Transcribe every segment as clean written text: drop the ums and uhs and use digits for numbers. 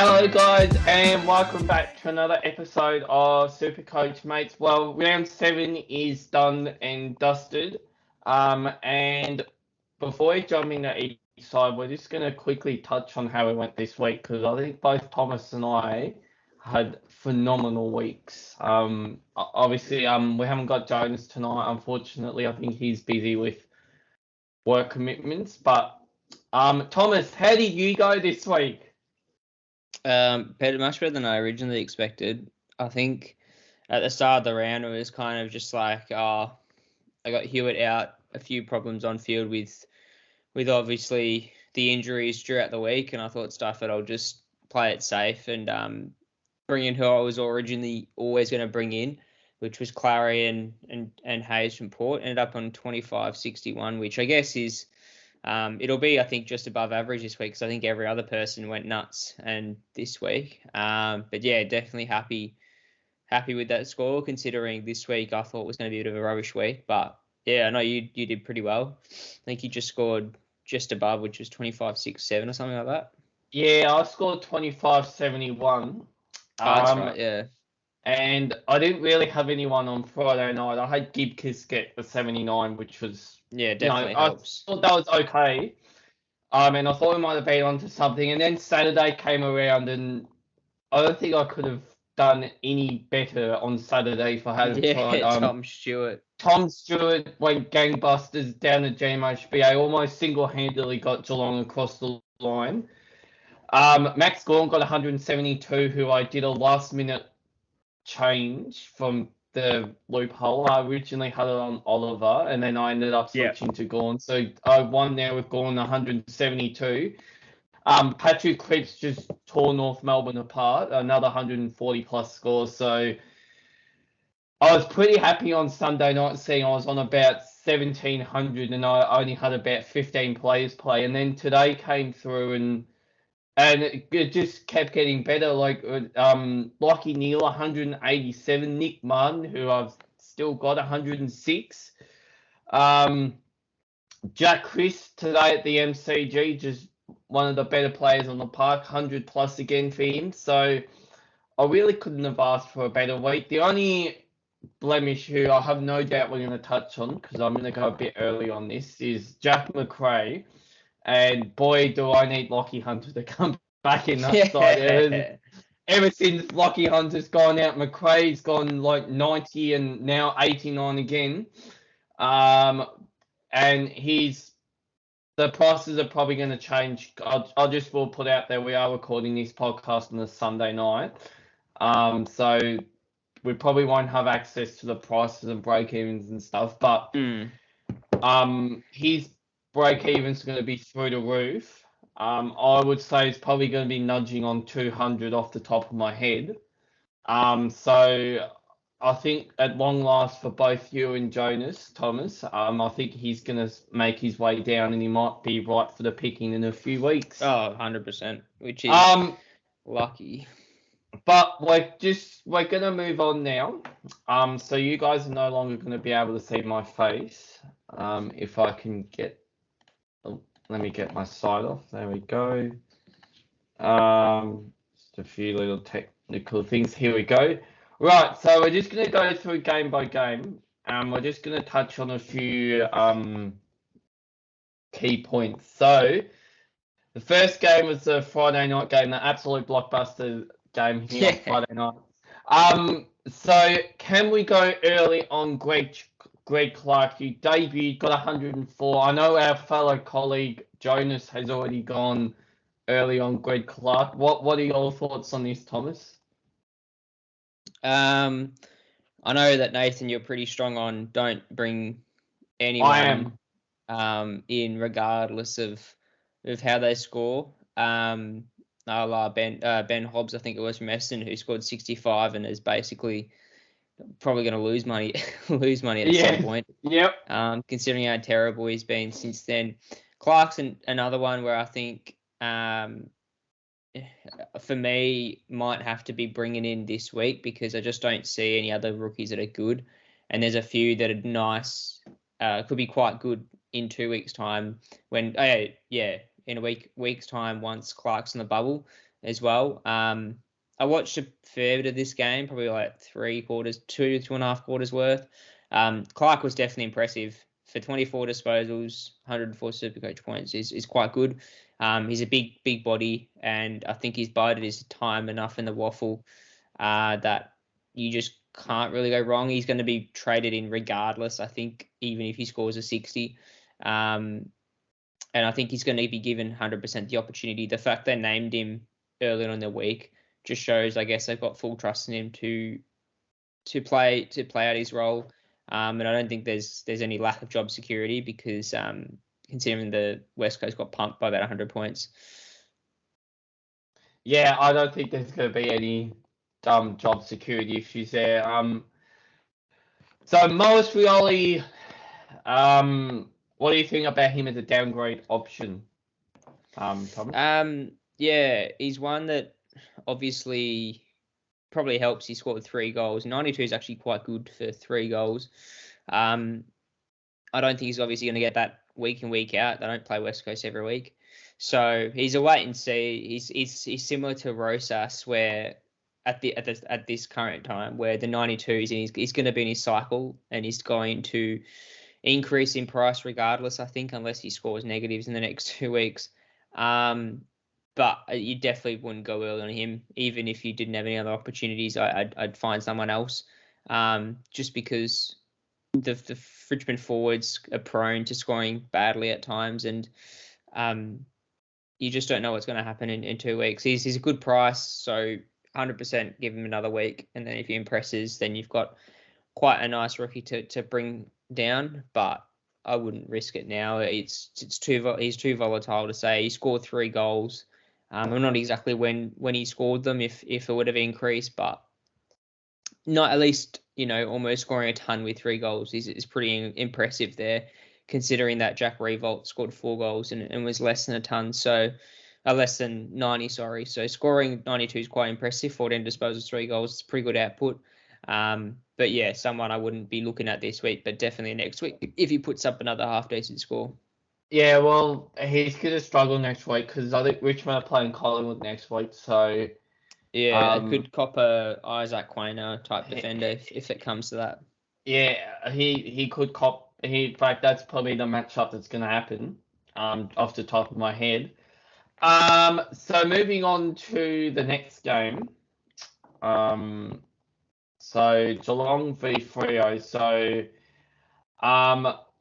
Hello guys and welcome back to another episode of SuperCoach mates. Well, round 7 is done and dusted. And before we jump into each side, we're just going to quickly touch on how we went this week because I think both Thomas and I had phenomenal weeks. Obviously, we haven't got Jonas tonight. Unfortunately, I think he's busy with work commitments. But Thomas, how did you go this week? Much better than I originally expected. I think at the start of the round it was kind of just like, I got Hewitt out, a few problems on field with obviously the injuries throughout the week, and I thought stuff that I'll just play it safe and bring in who I was originally always going to bring in, which was Clary and Hayes from Port. Ended up on 25.61, which I guess is it'll be, I think, just above average this week because I think every other person went nuts and this week. But yeah, definitely happy with that score considering this week I thought was going to be a bit of a rubbish week. But yeah, I know you did pretty well. I think you just scored just above, which was 25.67 or something like that. Yeah, I scored 25.71. That's right, yeah. And I didn't really have anyone on Friday night. I had Gibkiss get the 79, which was... Yeah, definitely helps. I thought that was okay. And I thought we might have been onto something. And then Saturday came around, and I don't think I could have done any better on Saturday if I had tried. Tom Stewart. Tom Stewart went gangbusters down the GMHBA, almost single-handedly got Geelong across the line. Max Gorn got 172, who I did a last-minute change from the loophole. I originally had it on Oliver, and then I ended up switching to Gorn. So I won there with Gorn 172. Patrick Cripps just tore North Melbourne apart, another 140 plus scores. So I was pretty happy on Sunday night seeing I was on about 1,700 and I only had about 15 players play. And then today came through and it just kept getting better. Like Lockie Neal, 187. Nick Munn, who I've still got, 106. Jack Chris today at the MCG, just one of the better players on the park, 100 plus again for him. So I really couldn't have asked for a better week. The only blemish who I have no doubt we're going to touch on, because I'm going to go a bit early on this, is Jack Mcrae. And boy, do I need Lockie Hunter to come back in that side. Ever since Lockie Hunter's gone out, Mcrae's gone like 90 and now 89 again. And the prices are probably going to change. I just will put out there we are recording this podcast on a Sunday night. So we probably won't have access to the prices and break-evens and stuff. But his break-even's going to be through the roof. I would say it's probably going to be nudging on 200 off the top of my head. So I think at long last for both you and Jonas, Thomas, I think he's going to make his way down and he might be right for the picking in a few weeks. Oh, 100%, which is lucky. But we're going to move on now. So you guys are no longer going to be able to see my face. If I can get... let me get my side off. There we go. Just a few little technical things. Here we go. Right, so we're just going to go through game by game. We're just going to touch on a few key points. So the first game was the Friday night game, the absolute blockbuster game here on Friday night. So can we go early on Greg Clark? He debuted, got 104. I know our fellow colleague Jonas has already gone early on Greg Clark. What are your thoughts on this, Thomas? I know that Nathan, you're pretty strong on don't bring anyone in regardless of how they score. Ben Hobbs, I think it was from Essendon, who scored 65 and is basically probably going to lose money at some point. Yep. Considering how terrible he's been since then. Clark's another one where I think for me might have to be bringing in this week because I just don't see any other rookies that are good, and there's a few that are nice, could be quite good in 2 weeks' time. In a week's time once Clark's on the bubble. as well. I watched a fair bit of this game, probably like 2.5 quarters worth. Clark was definitely impressive. For 24 disposals, 104 SuperCoach points is quite good. He's a big body, and I think he's bided his time enough in the waffle that you just can't really go wrong. He's going to be traded in regardless, I think, even if he scores a 60. And I think he's going to be given 100% the opportunity. The fact they named him early on in the week just shows, I guess, they've got full trust in him to play out his role. And I don't think there's any lack of job security because considering the West Coast got pumped by about 100 points. Yeah, I don't think there's going to be any job security issues there. So Morris Rioli, what do you think about him as a downgrade option, Thomas? Yeah, he's one that obviously probably helps. He scored 3 goals. 92 is actually quite good for 3 goals. I don't think he's obviously going to get that week in, week out. They don't play West Coast every week. So he's a wait and see. He's similar to Rosas, where at this current time, where the 92 he's going to be in his cycle and he's going to increase in price regardless, I think, unless he scores negatives in the next 2 weeks. But you definitely wouldn't go early on him, even if you didn't have any other opportunities. I'd find someone else, just because the Richmond forwards are prone to scoring badly at times, and you just don't know what's going to happen in 2 weeks. He's a good price, so 100% give him another week, and then if he impresses, then you've got quite a nice rookie to bring down. But I wouldn't risk it now. He's too volatile to say. He scored 3 goals. I'm not exactly when he scored them, if it would have increased, but not at least, almost scoring a ton with 3 goals is pretty impressive there, considering that Jack Revolt scored 4 goals and was less than a ton, so less than 90, sorry. So scoring 92 is quite impressive. 14 disposals, 3 goals, it's pretty good output. But yeah, someone I wouldn't be looking at this week, but definitely next week if he puts up another half decent score. Yeah, well, he's going to struggle next week because I think Richmond are playing Collingwood next week. So yeah, it could cop a Isaac Quainer type defender if it comes to that. Yeah, he could cop. In fact, that's probably the matchup that's going to happen. Off the top of my head. So moving on to the next game. So Geelong v Freo. So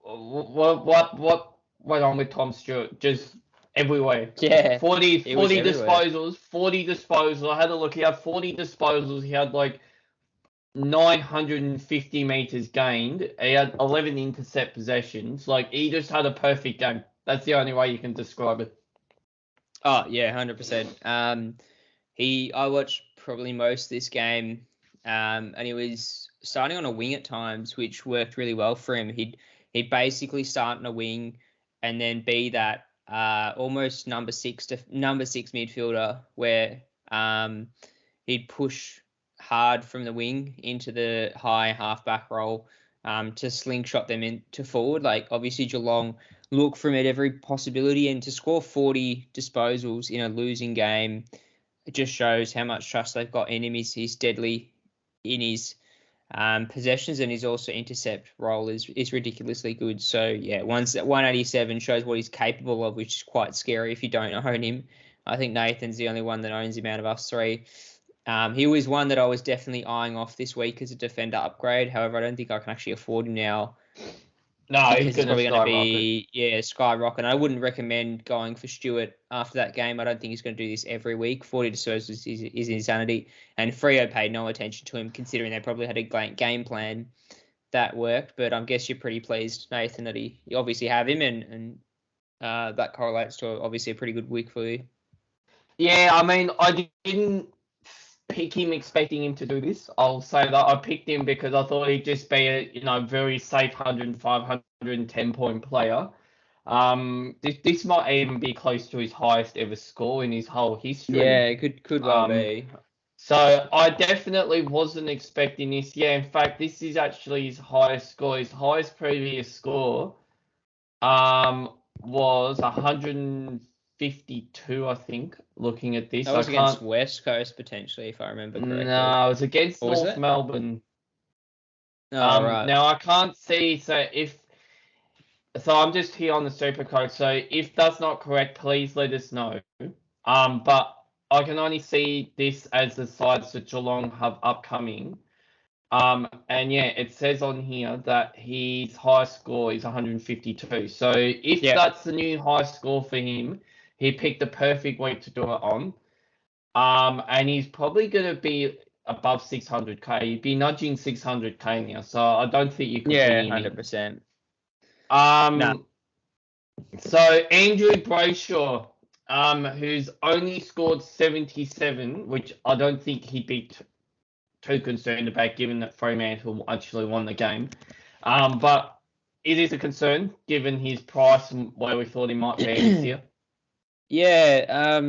what went on with Tom Stewart? Just everywhere. Yeah. 40 disposals, 40 disposals. I had a look. He had 40 disposals. He had like 950 meters gained. He had 11 intercept possessions. Like, he just had a perfect game. That's the only way you can describe it. Oh yeah, 100%. I watched probably most of this game, and he was starting on a wing at times, which worked really well for him. He'd basically start on a wing and then be that almost number six midfielder, where he'd push hard from the wing into the high halfback role to slingshot them into forward. Like, obviously Geelong look from at every possibility, and to score 40 disposals in a losing game, it just shows how much trust they've got in him. He's deadly in his possessions, and his also intercept role is ridiculously good. So yeah, 187 shows what he's capable of, which is quite scary if you don't own him. I think Nathan's the only one that owns him out of us three. He was one that I was definitely eyeing off this week as a defender upgrade. However, I don't think I can actually afford him now. No, he's probably going to be skyrocket. I wouldn't recommend going for Stewart after that game. I don't think he's going to do this every week. 40 disposals is insanity, and Freo paid no attention to him, considering they probably had a game plan that worked. But I guess you're pretty pleased, Nathan, that you obviously have him, and that correlates to obviously a pretty good week for you. Yeah, I mean, I didn't pick him expecting him to do this. I'll say that I picked him because I thought he'd just be a very safe 105, 110 point player. This might even be close to his highest ever score in his whole history. Yeah, it could well be. So I definitely wasn't expecting this. Yeah, in fact, this is actually his highest score. His highest previous score was 100. 152, I think, looking at this. That was against West Coast, potentially, if I remember correctly. No, it was against Or was North it? Melbourne. Oh, right. Now, I can't see, so I'm just here on the SuperCoach, so if that's not correct, please let us know. But I can only see this as the sides that Geelong have upcoming. And yeah, it says on here that his high score is 152. So if that's the new high score for him, he picked the perfect week to do it on. And he's probably going to be above 600k. He'd be nudging 600k now. So I don't think you could beat him. 100%. No. So Andrew Brayshaw, who's only scored 77, which I don't think he'd be too concerned about, given that Fremantle actually won the game. But it is a concern given his price and where we thought he might be this year. Yeah,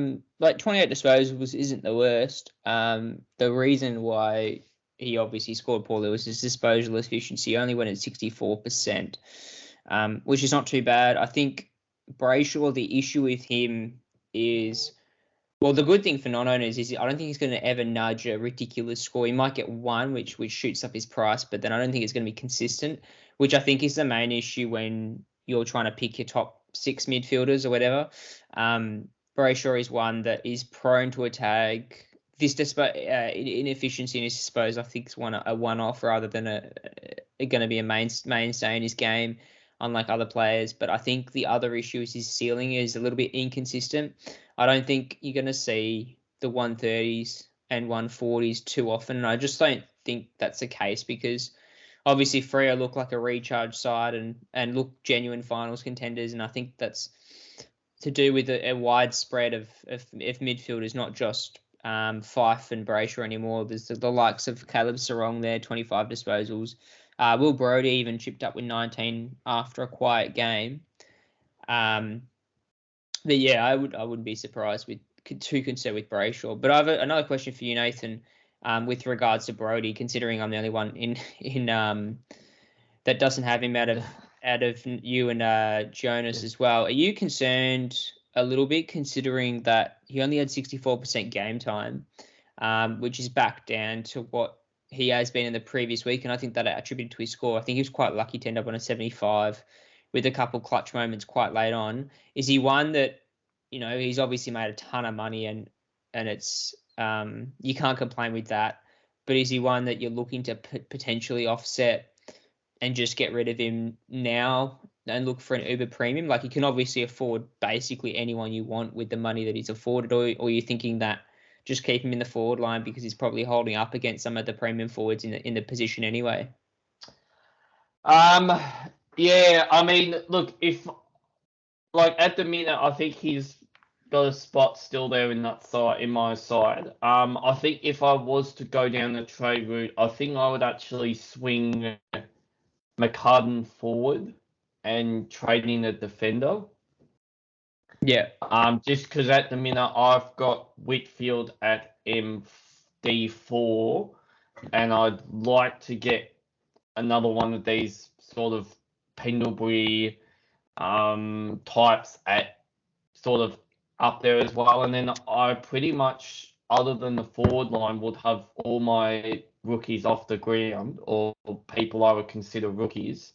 like 28 disposals isn't the worst. The reason why he obviously scored poorly was his disposal efficiency. He only went at 64%, which is not too bad. I think Brayshaw, the issue with him is, well, the good thing for non-owners is I don't think he's going to ever nudge a ridiculous score. He might get one, which shoots up his price, but then I don't think it's going to be consistent, which I think is the main issue when you're trying to pick your top 6 midfielders or whatever. Brayshaw is one that is prone to a tag. This inefficiency in his disposal, I think, is a one-off rather than going to be a mainstay in his game, unlike other players. But I think the other issue is his ceiling is a little bit inconsistent. I don't think you're going to see the 130s and 140s too often. And I just don't think that's the case because obviously Freo look like a recharge side and look genuine finals contenders. And I think that's to do with a wide spread of midfielders, not just Fife and Brayshaw anymore. There's the likes of Caleb Sarong there, 25 disposals. Will Brodie even chipped up with 19 after a quiet game. But yeah, I wouldn't be surprised too concerned with Brayshaw. But I have another question for you, Nathan, with regards to Brodie, considering I'm the only one in that doesn't have him out of you and Jonas as well. Are you concerned a little bit considering that he only had 64% game time, which is back down to what he has been in the previous week, and I think that attributed to his score. I think he was quite lucky to end up on a 75 with a couple clutch moments quite late on. Is he one that, he's obviously made a ton of money and it's you can't complain with that, but is he one that you're looking to potentially offset and just get rid of him now and look for an uber premium? Like, you can obviously afford basically anyone you want with the money that he's afforded, or you're thinking that just keep him in the forward line because he's probably holding up against some of the premium forwards in the position anyway. Yeah, I mean, look, if at the minute, I think he's got a spot still there in that side, in my side. I think if I was to go down the trade route, I think I would actually swing McCartan forward and trade in a defender. Yeah. Just because at the minute I've got Whitfield at MD4, and I'd like to get another one of these sort of Pendlebury types at sort of up there as well. And then I pretty much, other than the forward line, would have all my rookies off the ground, or people I would consider rookies.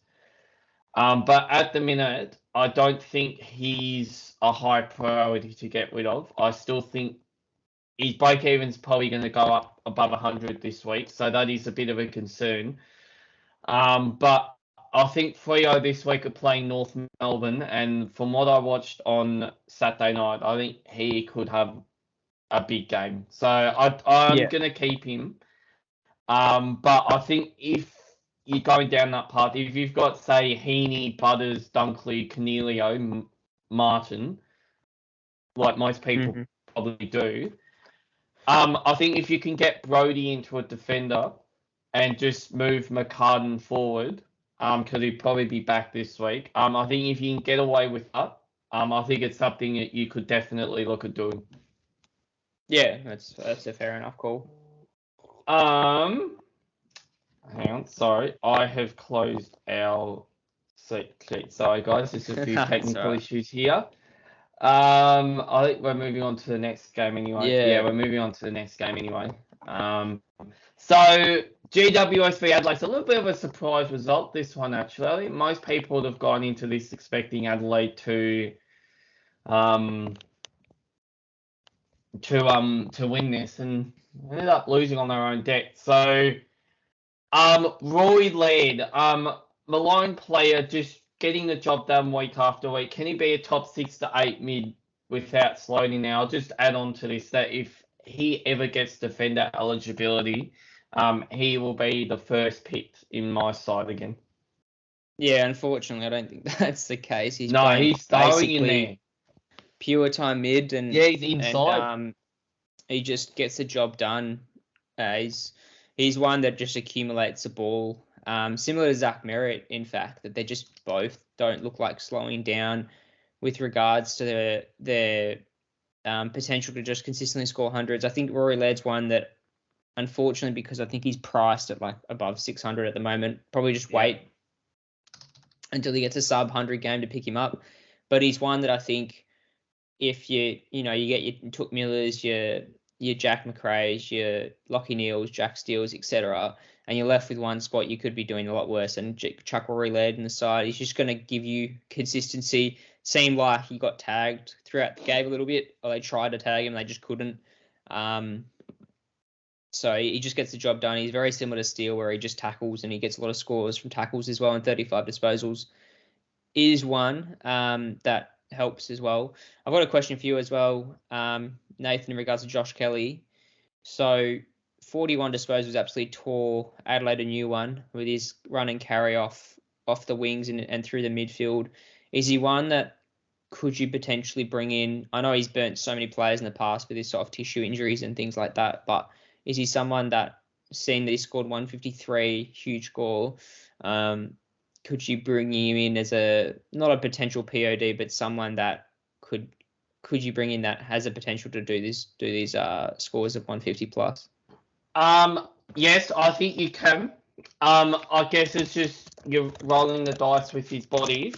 But at the minute, I don't think he's a high priority to get rid of. I still think his break-even's probably going to go up above 100 this week, so that is a bit of a concern. But I think Freo this week are playing North Melbourne, and from what I watched on Saturday night, I think he could have a big game. So I'm going to keep him. But I think if you're going down that path, if you've got, say, Heaney, Butters, Dunkley, Cornelio, Martin, like most people probably do, I think if you can get Brodie into a defender and just move McCartan forward, because he'd probably be back this week, I think if you can get away with that, I think it's something that you could definitely look at doing. Yeah, that's a fair enough call. Hang on, sorry. I have closed our sheet. Sorry, guys, there's a few technical issues here. I think we're moving on to the next game anyway. Yeah. We're moving on to the next game anyway. So GWS v Adelaide's a little bit of a surprise result, this one actually. I think most people would have gone into this expecting Adelaide to win this and ended up losing on their own deck. So Rory Laird, Malone player, just getting the job done week after week. Can he be a top 6 to 8 mid without slowing now? I'll just add on to this that if he ever gets defender eligibility, he will be the first pick in my side again. Yeah, unfortunately, I don't think that's the case. He's throwing in there. Pure time mid, and he's inside. And, he just gets the job done. He's one that just accumulates the ball. Similar to Zach Merritt, in fact, that they just both don't look like slowing down with regards to their potential to just consistently score hundreds. I think Rory Laird's one that, unfortunately, because I think he's priced at like above 600 at the moment, probably just wait until he gets a sub 100 game to pick him up. But he's one that I think if you get your Took Millers, your Jack Mcrae's, your Lockie Neals, Jack Steels, etc., and you're left with one spot, you could be doing a lot worse. And Chuck Rory Laird in the side, he's just going to give you consistency. Seemed like he got tagged throughout the game a little bit, or they tried to tag him, they just couldn't. So he just gets the job done. He's very similar to Steele, where he just tackles and he gets a lot of scores from tackles as well, and 35 disposals is one that helps as well. I've got a question for you as well, Nathan, in regards to Josh Kelly. So 41 disposals absolutely tore Adelaide a new one with his run and carry off the wings and through the midfield. Is he one that could you potentially bring in? I know he's burnt so many players in the past with his soft tissue injuries and things like that, but is he someone that, seeing that he scored 153, huge score, could you bring him in as not a potential POD, but someone that could you bring in that has a potential to do these scores of 150 plus? Yes, I think you can. I guess it's just you're rolling the dice with his body.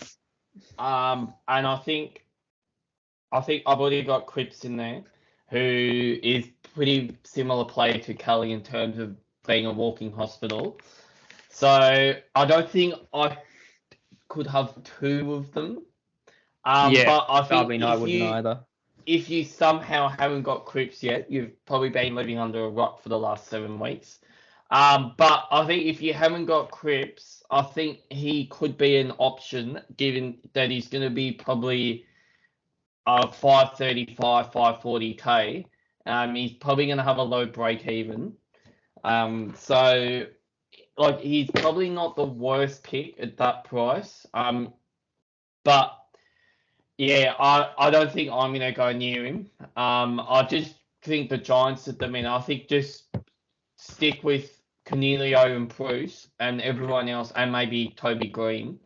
And I think I've already got Cripps in there, who is pretty similar player to Kelly in terms of being a walking hospital. So I don't think I could have two of them. But I think I wouldn't either. If you somehow haven't got Cripps yet, you've probably been living under a rock for the last 7 weeks. But I think if you haven't got Cripps, I think he could be an option, given that he's going to be probably 535, 540k. He's probably going to have a low break even. So like he's probably not the worst pick at that price. But yeah, I don't think I'm going to go near him. I just think the Giants at the minute, I think just stick with Cornelio and Bruce and everyone else, and maybe Toby Green.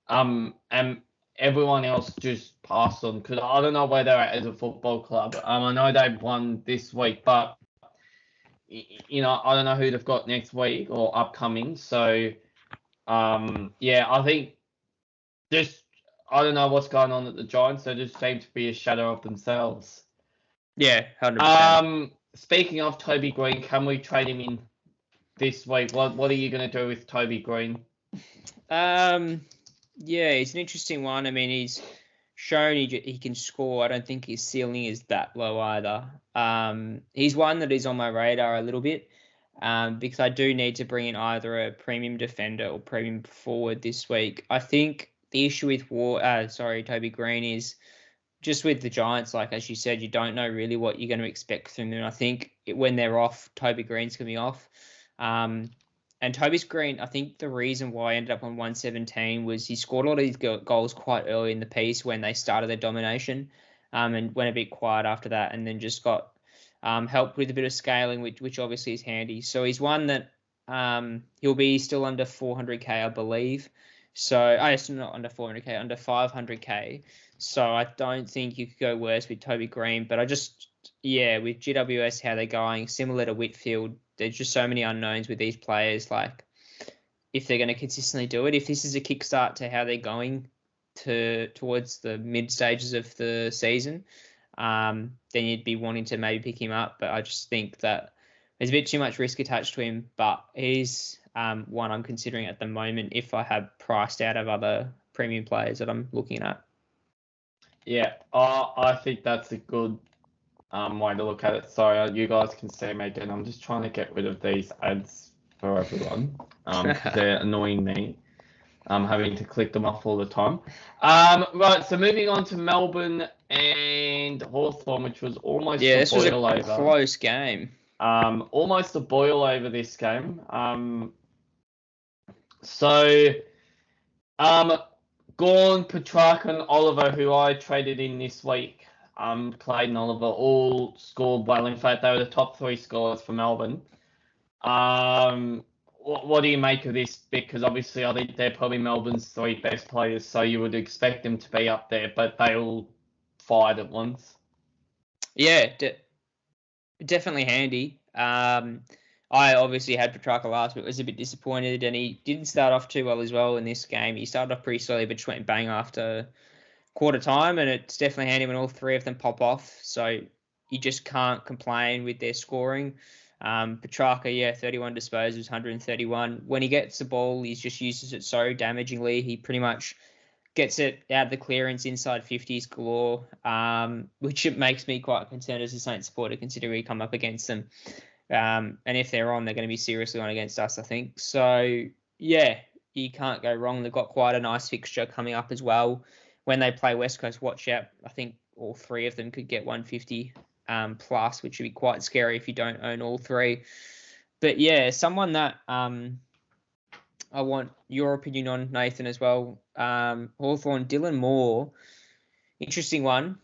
And everyone else just pass on, because I don't know where they're at as a football club. I know they've won this week, but I don't know who they've got next week or upcoming. So I think I don't know what's going on at the Giants. They just seem to be a shadow of themselves. Yeah, 100%. Speaking of Toby Green, can we trade him in this week? What are you going to do with Toby Green? Yeah, it's an interesting one. I mean, he's shown he can score. I don't think his ceiling is that low either. He's one that is on my radar a little bit because I do need to bring in either a premium defender or premium forward this week. I think the issue with Toby Green is just with the Giants, like as you said, you don't know really what you're going to expect from them. I think when they're off, Toby Green's going to be off. And Toby's Green, I think the reason why I ended up on 117 was he scored a lot of these goals quite early in the piece when they started their domination, and went a bit quiet after that, and then just got helped with a bit of scaling, which obviously is handy. So he's one that he'll be still under 400k, I believe. So still not under 400k, under 500k. So I don't think you could go worse with Toby Green. But with GWS, how they're going, similar to Whitfield, there's just so many unknowns with these players, like if they're going to consistently do it. If this is a kickstart to how they're going, towards the mid stages of the season, then you'd be wanting to maybe pick him up. But I just think that there's a bit too much risk attached to him. But he's one I'm considering at the moment if I had priced out of other premium players that I'm looking at. Yeah, I think that's a good way to look at it. Sorry, you guys can see me again. I'm just trying to get rid of these ads for everyone because they're annoying me. I'm having to click them off all the time. Right, so moving on to Melbourne and Hawthorne, which was almost a this was a boil over. close game. Almost a boil over this game. So, Gawn, Petrarca, and Oliver, who I traded in this week, Clay and Oliver, all scored well. In fact, they were the top 3 scorers for Melbourne. What do you make of this? Because obviously I think they're probably Melbourne's 3 best players, so you would expect them to be up there, but they all fired at once. Yeah, definitely handy. I obviously had Petrarca last, but was a bit disappointed, and he didn't start off too well as well in this game. He started off pretty slowly, but just went bang after quarter time, and it's definitely handy when all 3 of them pop off. So you just can't complain with their scoring. Petrarca, 31 disposals, 131. When he gets the ball, he just uses it so damagingly. He pretty much gets it out of the clearance inside 50s galore, which it makes me quite concerned as a Saints supporter, considering we come up against them. And if they're on, they're going to be seriously on against us, I think. So, yeah, you can't go wrong. They've got quite a nice fixture coming up as well. When they play West Coast, watch out. I think all 3 of them could get 150 plus, which would be quite scary if you don't own all 3. But, yeah, someone that I want your opinion on, Nathan, as well. Hawthorne, Dylan Moore, interesting one.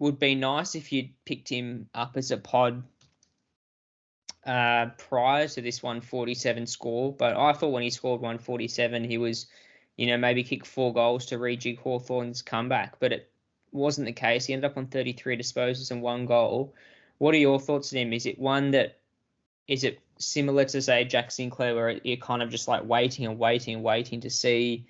Would be nice if you'd picked him up as a pod prior to this 147 score, but I thought when he scored 147, he was, maybe kick 4 goals to rejig Hawthorn's comeback, but it wasn't the case. He ended up on 33 disposals and 1 goal. What are your thoughts on him? Is it similar to, say, Jack Sinclair, where you're kind of just like waiting to see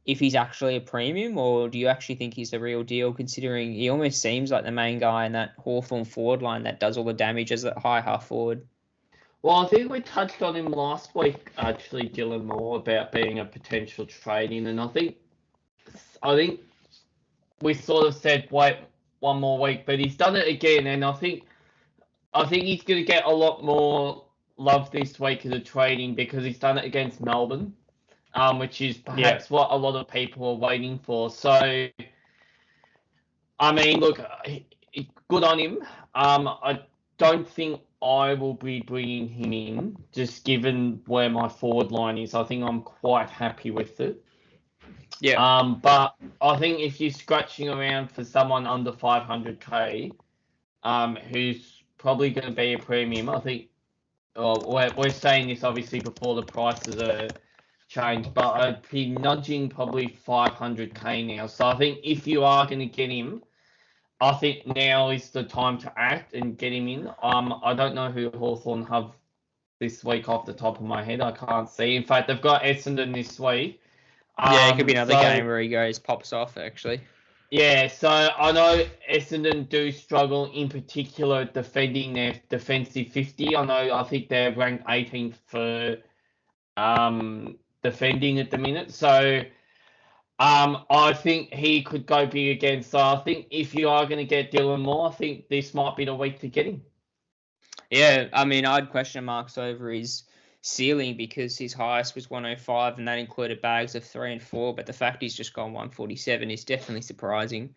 if he's actually a premium, or do you actually think he's the real deal, considering he almost seems like the main guy in that Hawthorn forward line that does all the damage as that high half forward? Well, I think we touched on him last week, actually, Dylan Moore, about being a potential trade-in, and I think we sort of said wait one more week, but he's done it again, and I think he's going to get a lot more love this week as a trade-in because he's done it against Melbourne, which is perhaps what a lot of people are waiting for. So, I mean, look, good on him. I don't think I will be bringing him in, just given where my forward line is. I think I'm quite happy with it. Yeah. But I think if you're scratching around for someone under 500k, who's probably going to be a premium, I think we're saying this obviously before the prices are changed, but I'd be nudging probably 500k now. So I think if you are going to get him, I think now is the time to act and get him in. I don't know who Hawthorn have this week off the top of my head. I can't see. In fact, they've got Essendon this week. It could be another game where he pops off, actually. Yeah, so I know Essendon do struggle in particular defending their defensive 50. I think they're ranked 18th for defending at the minute. So I think he could go big again. So I think if you are going to get Dylan Moore, I think this might be the week to get him. Yeah, I mean, I'd question marks over his ceiling because his highest was 105 and that included bags of 3 and 4, but the fact he's just gone 147 is definitely surprising.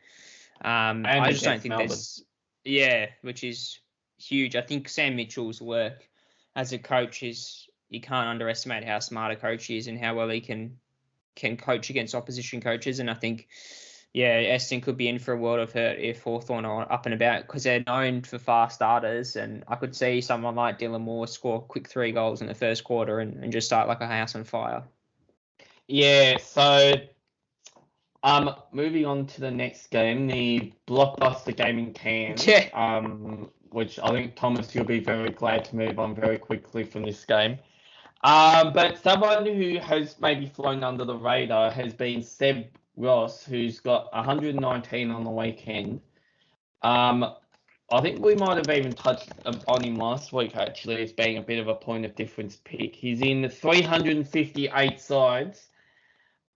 I just don't think which is huge. I think Sam Mitchell's work as a coach you can't underestimate how smart a coach he is and how well he can coach against opposition coaches. And I think, Essendon could be in for a world of hurt if Hawthorn are up and about because they're known for fast starters. And I could see someone like Dylan Moore score quick 3 goals in the first quarter and just start like a house on fire. Yeah, so moving on to the next game, the blockbuster game in Cairns, which I think, Thomas, you'll be very glad to move on very quickly from this game. But someone who has maybe flown under the radar has been Seb Ross, who's got 119 on the weekend. I think we might have even touched on him last week, actually, as being a bit of a point of difference pick. He's in 358 sides.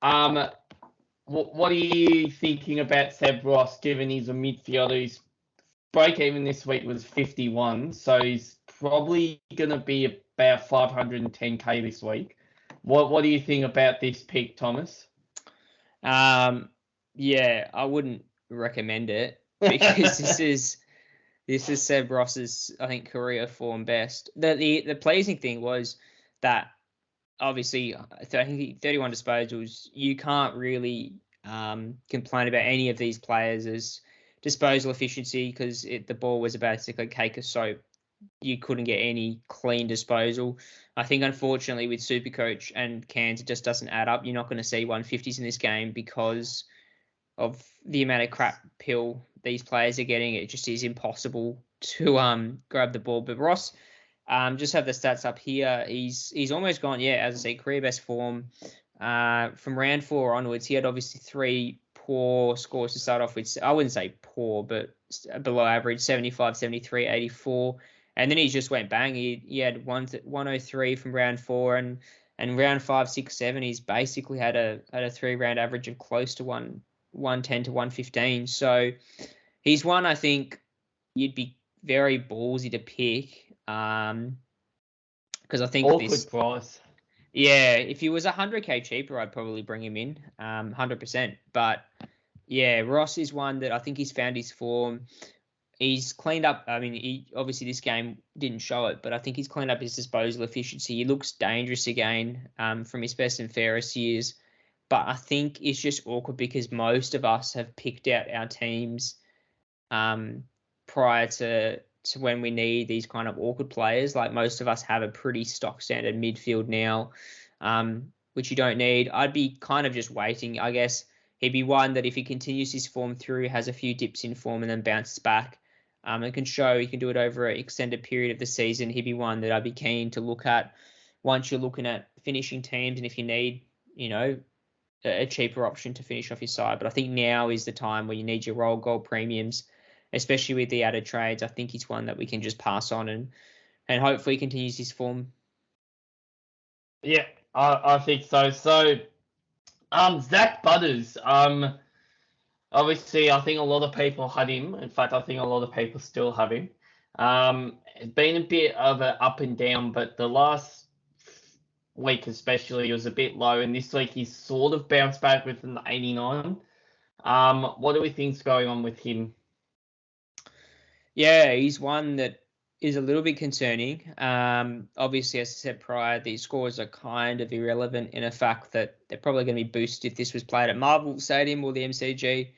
What are you thinking about Seb Ross, given he's a midfielder? His break even this week was 51, so he's probably going to be about 510k this week. What do you think about this pick, Thomas? Yeah, I wouldn't recommend it because this is Seb Ross's, I think, career form best. The pleasing thing was that obviously I think 31 disposals. You can't really complain about any of these players' disposal efficiency because the ball was basically cake of soap. You couldn't get any clean disposal. I think, unfortunately, with SuperCoach and Cairns, it just doesn't add up. You're not going to see 150s in this game because of the amount of crap pill these players are getting. It just is impossible to grab the ball. But Ross, just have the stats up here. He's almost gone, as I say, career best form. From round 4 onwards, he had obviously 3 poor scores to start off with. I wouldn't say poor, but below average, 75, 73, 84. And then he just went bang. He had 103 from round 4 and round 5, 6, 7. He's basically had a 3-round average of close to 110 to 115. So he's one I think you'd be very ballsy to pick. Because I think awkward price. Yeah, if he was 100k cheaper, I'd probably bring him in, 100%. But yeah, Ross is one that I think he's found his form. He's cleaned up. I mean, obviously this game didn't show it, but I think he's cleaned up his disposal efficiency. He looks dangerous again from his best and fairest years. But I think it's just awkward because most of us have picked out our teams prior to when we need these kind of awkward players. Like most of us have a pretty stock standard midfield now, which you don't need. I'd be kind of just waiting. I guess he'd be one that if he continues his form through, has a few dips in form and then bounces back, and can show he can do it over an extended period of the season, he'd be one that I'd be keen to look at once you're looking at finishing teams and if you need, a cheaper option to finish off your side. But I think now is the time where you need your roll gold premiums, especially with the added trades. I think he's one that we can just pass on and hopefully continues his form. Yeah, I think so. So, Zach Butters, obviously I think a lot of people had him. In fact, I think a lot of people still have him. It's been a bit of an up and down, but the last week especially, he was a bit low, and this week he's sort of bounced back with an 89. What do we think's going on with him? Yeah, he's one that is a little bit concerning. Obviously, as I said prior, these scores are kind of irrelevant in a fact that they're probably going to be boosted if this was played at Marvel Stadium or the MCG.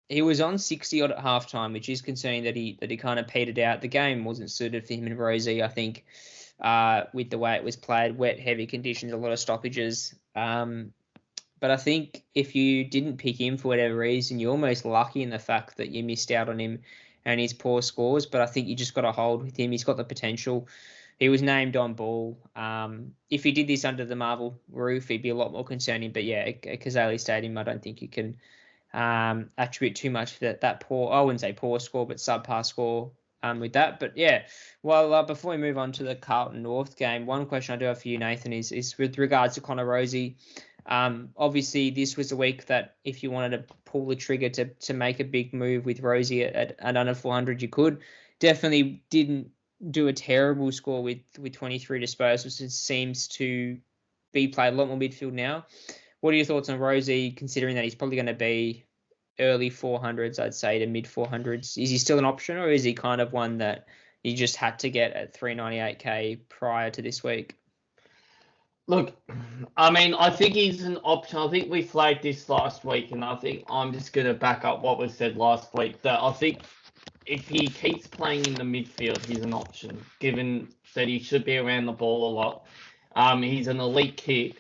He was on 60 odd at halftime, which is concerning that he kind of petered out. The game wasn't suited for him and Rosie, I think, with the way it was played, wet, heavy conditions, a lot of stoppages. But I think if you didn't pick him for whatever reason, you're almost lucky in the fact that you missed out on him and his poor scores. But I think you just got to hold with him. He's got the potential. He was named on ball. If he did this under the Marvel roof, he'd be a lot more concerning. But yeah, at Kazali Stadium, I don't think you can attribute too much to that poor, I wouldn't say poor score, but subpar score with that. But yeah, well, before we move on to the Carlton North game, one question I do have for you, Nathan, is with regards to Connor Rosie. Obviously, this was a week that if you wanted to pull the trigger to make a big move with Rosie at under 400, you could. Definitely didn't do a terrible score with 23 disposals. It seems to be played a lot more midfield now. What are your thoughts on Rosie, considering that he's probably going to be early 400s, I'd say, to mid 400s? Is he still an option, or is he kind of one that you just had to get at 398k prior to this week? Look, I mean, I think he's an option. I think we flagged this last week, and I think I'm just going to back up what was said last week, that I think if he keeps playing in the midfield, he's an option, given that he should be around the ball a lot. He's an elite kick.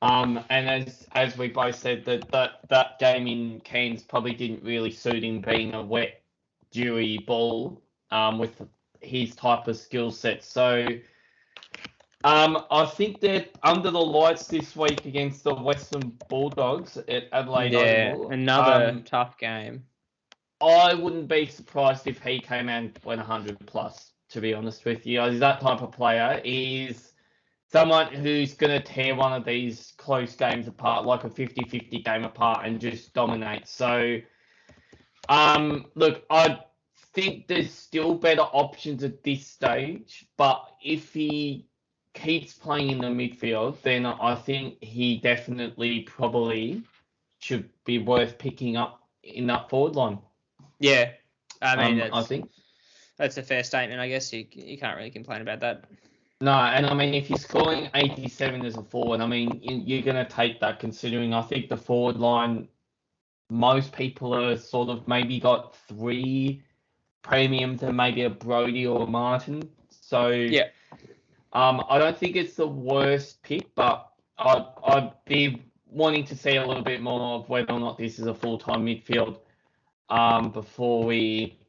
And as we both said, that game in Cairns probably didn't really suit him, being a wet, dewy ball with his type of skill set. So I think they're under the lights this week against the Western Bulldogs at Adelaide Yeah, Oval. another tough game. I wouldn't be surprised if he came out and went 100 plus, to be honest with you. He's that type of player. He's someone who's going to tear one of these close games apart, like a 50-50 game apart, and just dominate. So, look, I think there's still better options at this stage, but if he keeps playing in the midfield, then I think he definitely probably should be worth picking up in that forward line. Yeah, I mean I think. that's a fair statement. I guess you can't really complain about that. No, and I mean, if you're scoring 87 as a forward, I mean, you're going to take that considering I think the forward line, most people are sort of maybe got 3 premiums and maybe a Brody or a Martin. So, Yeah. I don't think it's the worst pick, but I'd be wanting to see a little bit more of whether or not this is a full-time midfield before we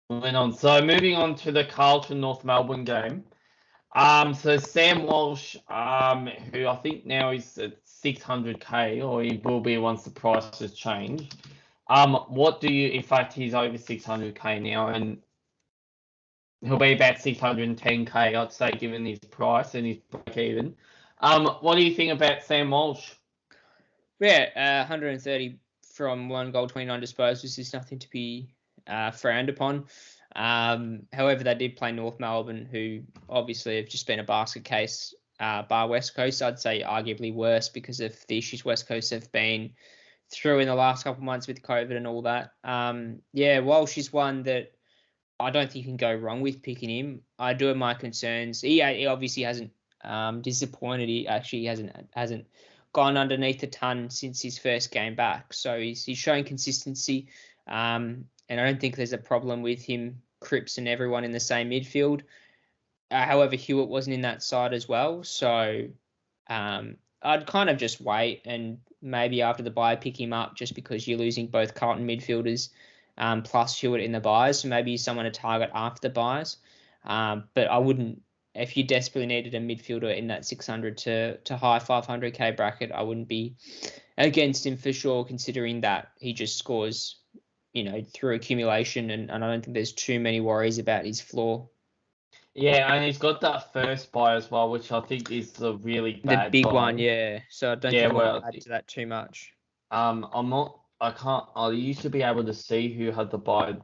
went on. So, moving on to the Carlton North Melbourne game. So Sam Walsh, who I think now is at 600k, or he will be once the prices change. What do you? In fact, he's over 600k now, and he'll be about 610k, I'd say, given his price and his break even. What do you think about Sam Walsh? Yeah, 130 from 1 goal, 29 disposals is nothing to be frowned upon. However, they did play North Melbourne, who obviously have just been a basket case, bar West Coast. I'd say arguably worse because of the issues West Coast have been through in the last couple of months with COVID and all that. Yeah, Walsh is one that I don't think you can go wrong with picking him. I do have my concerns. He obviously hasn't disappointed. He actually hasn't gone underneath a ton since his first game back. So he's showing consistency. And I don't think there's a problem with him, Cripps and everyone in the same midfield. However, Hewitt wasn't in that side as well. So I'd kind of just wait and maybe after the bye pick him up just because you're losing both Carlton midfielders plus Stewart in the buys. So maybe someone to target after the buys. But I wouldn't, if you desperately needed a midfielder in that 600 to high 500k bracket, I wouldn't be against him for sure, considering that he just scores, through accumulation. And I don't think there's too many worries about his floor. Yeah, and he's got that first buy as well, which I think is the really bad The big buy. one, yeah. So I don't think you want to add to that too much. I used to be able to see who had the buy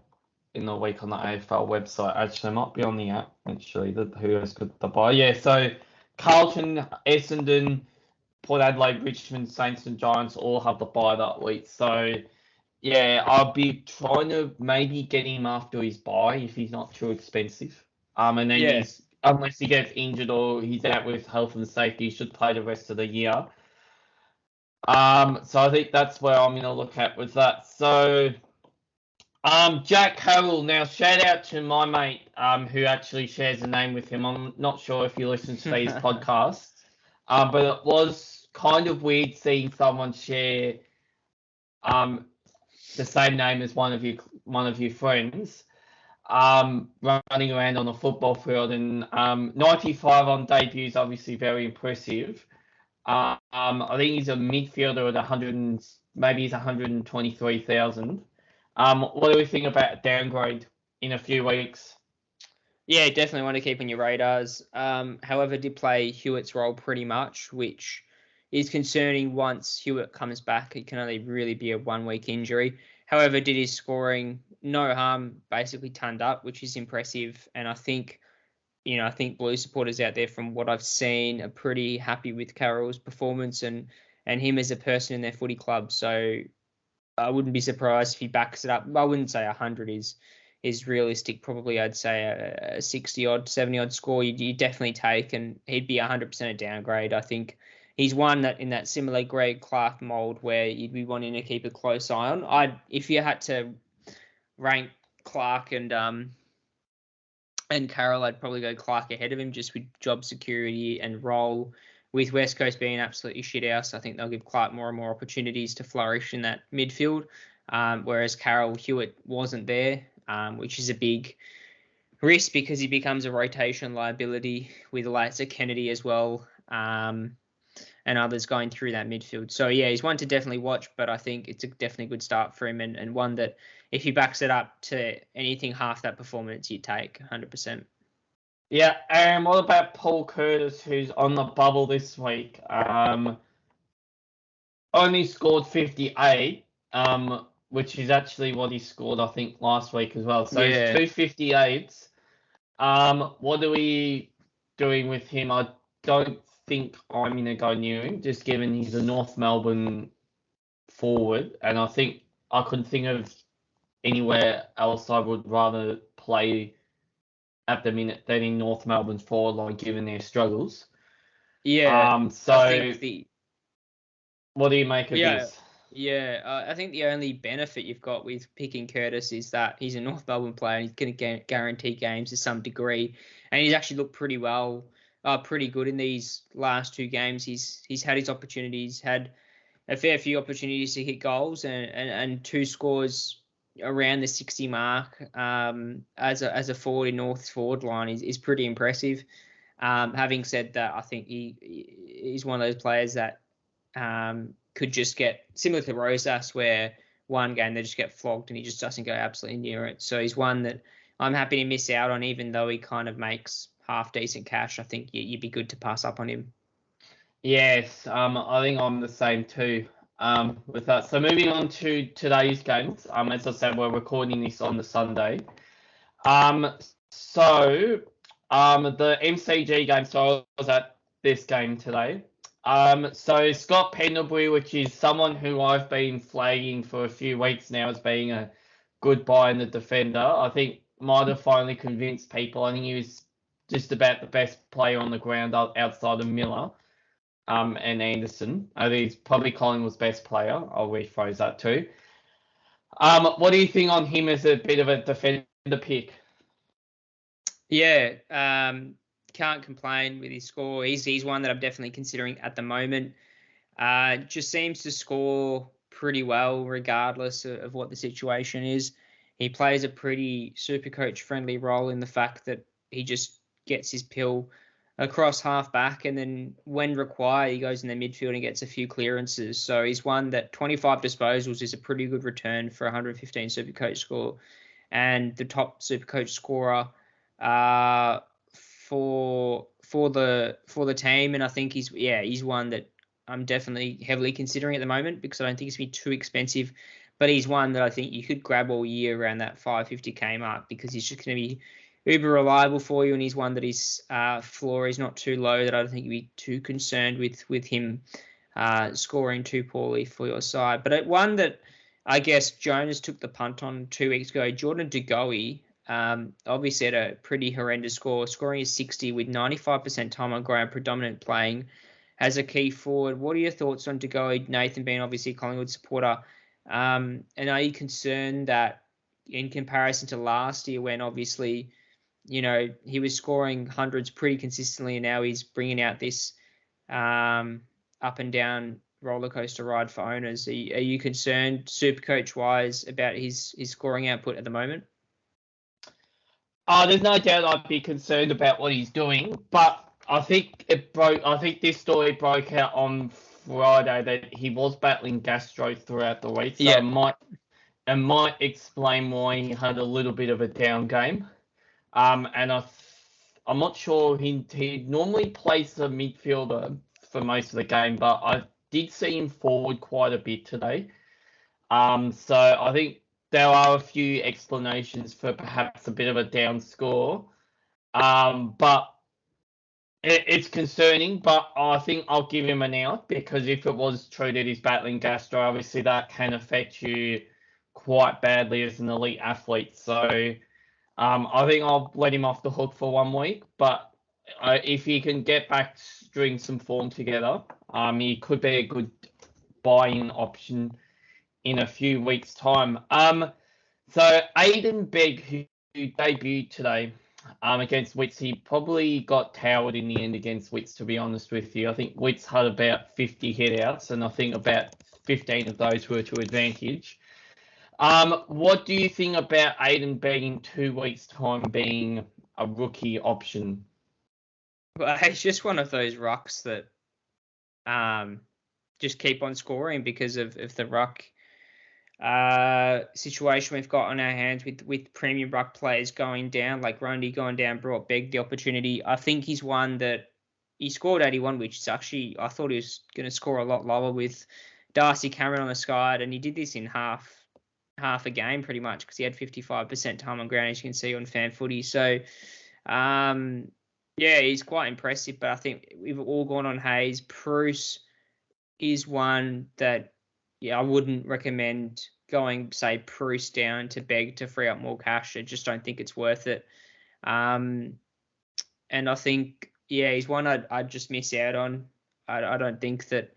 in the week on the AFL website. Actually, it might be on the app, actually, who has got the buy. Yeah, so Carlton, Essendon, Port Adelaide, Richmond, Saints and Giants all have the buy that week. So, yeah, I'll be trying to maybe get him after his buy if he's not too expensive. And then unless he gets injured or he's out with health and safety, he should play the rest of the year. So I think that's where I'm going to look at with that. So, Jack Howell. Now, shout out to my mate, who actually shares a name with him. I'm not sure if you listen to these podcasts, but it was kind of weird seeing someone share, the same name as one of your friends, running around on a football field, and 95 on debut is obviously very impressive. I think he's a midfielder at 100, maybe he's 123,000. What do we think about downgrade in a few weeks? Yeah, definitely want to keep on your radars. However, did play Hewitt's role pretty much, which is concerning once Hewitt comes back. It can only really be a 1-week injury. However, did his scoring, no harm, basically turned up, which is impressive. And I think Blue supporters out there, from what I've seen, are pretty happy with Carroll's performance and him as a person in their footy club. So I wouldn't be surprised if he backs it up. I wouldn't say 100 is realistic. Probably I'd say a 60-odd, 70-odd score you definitely take, and he'd be 100% a downgrade. I think he's one that in that similar Greg Clark mould where you'd be wanting to keep a close eye on. If you had to rank Clark and Carroll, I'd probably go Clark ahead of him just with job security and role. With West Coast being absolutely shit house, I think they'll give Clark more and more opportunities to flourish in that midfield, whereas Hewitt wasn't there, which is a big risk because he becomes a rotation liability with the likes of Kennedy as well, and others going through that midfield. So yeah, he's one to definitely watch, but I think it's a definitely good start for him, and one that if he backs it up to anything half that performance, you take 100%. Yeah, and what about Paul Curtis, who's on the bubble this week? Only scored 58, which is actually what he scored, I think, last week as well. So Yeah. it's 258s. What are we doing with him? I don't think I'm going to go near him, just given he's a North Melbourne forward, and I think I couldn't think of anywhere else I would rather play at the minute than in North Melbourne's forward line, given their struggles. Yeah. So I think what do you make of this? Yeah, I think the only benefit you've got with picking Curtis is that he's a North Melbourne player and he's going to guarantee games to some degree, and he's actually looked pretty good in these last two games. He's had his opportunities, had a fair few opportunities to hit goals, and two scores around the 60 mark as a forward in North's forward line is pretty impressive. Having said that, I think he's one of those players that could just get similar to Rosas, where one game they just get flogged and he just doesn't go absolutely near it. So he's one that I'm happy to miss out on, even though he kind of makes half decent cash. I think you'd be good to pass up on him. Yes, I think I'm the same too. With that. So moving on to today's games. As I said, we're recording this on the Sunday. So the MCG game. So I was at this game today. So Scott Pendlebury, which is someone who I've been flagging for a few weeks now as being a good buy in the defender, I think might have finally convinced people. I think he was just about the best player on the ground outside of Miller and Anderson. I think he's probably Collingwood's best player. I'll rephrase that too. What do you think on him as a bit of a defender pick? Yeah, can't complain with his score. He's one that I'm definitely considering at the moment. Just seems to score pretty well regardless of what the situation is. He plays a pretty SuperCoach friendly role in the fact that he just gets his pill across half back, and then when required, he goes in the midfield and gets a few clearances. So he's one that 25 disposals is a pretty good return for 115 SuperCoach score, and the top SuperCoach scorer for the team. And I think he's one that I'm definitely heavily considering at the moment because I don't think it's been too expensive. But he's one that I think you could grab all year around that 550k mark because he's just going to be uber reliable for you, and he's one that his floor is not too low that I don't think you'd be too concerned with him scoring too poorly for your side. But one that I guess Jonas took the punt on 2 weeks ago, Jordan De Goey, obviously had a pretty horrendous score, scoring a 60 with 95% time on ground, predominant playing as a key forward. What are your thoughts on De Goey, Nathan, being obviously a Collingwood supporter? And are you concerned that in comparison to last year when obviously, he was scoring hundreds pretty consistently, and now he's bringing out this up and down roller coaster ride for owners? Are you concerned, SuperCoach wise, about his scoring output at the moment? There's no doubt I'd be concerned about what he's doing, but I think this story broke out on Friday that he was battling gastro throughout the week, so it might explain why he had a little bit of a down game. And I'm not sure he normally plays the midfielder for most of the game, but I did see him forward quite a bit today. So I think there are a few explanations for perhaps a bit of a down score. But it's concerning, but I think I'll give him an out because if it was true that he's battling gastro, obviously that can affect you quite badly as an elite athlete. So I think I'll let him off the hook for 1 week, but if he can get back string some form together, he could be a good buy-in option in a few weeks' time. So Aiden Begg, who debuted today against Wits, he probably got towered in the end against Wits, to be honest with you. I think Wits had about 50 hit-outs, and I think about 15 of those were to advantage. What do you think about Aiden Begg in 2 weeks' time being a rookie option? Well, he's just one of those rucks that just keep on scoring because of the ruck situation we've got on our hands with premium ruck players going down, like Grundy going down, brought Begg the opportunity. I think he's one that he scored 81, which is actually, I thought he was going to score a lot lower with Darcy Cameron on the side, and he did this in half a game pretty much because he had 55% time on ground, as you can see on fan footy. So, yeah, he's quite impressive, but I think we've all gone on Hayes. Bruce is one that, yeah, I wouldn't recommend going, say, Bruce down to Begg to free up more cash. I just don't think it's worth it. And I think, yeah, he's one I'd just miss out on. I don't think that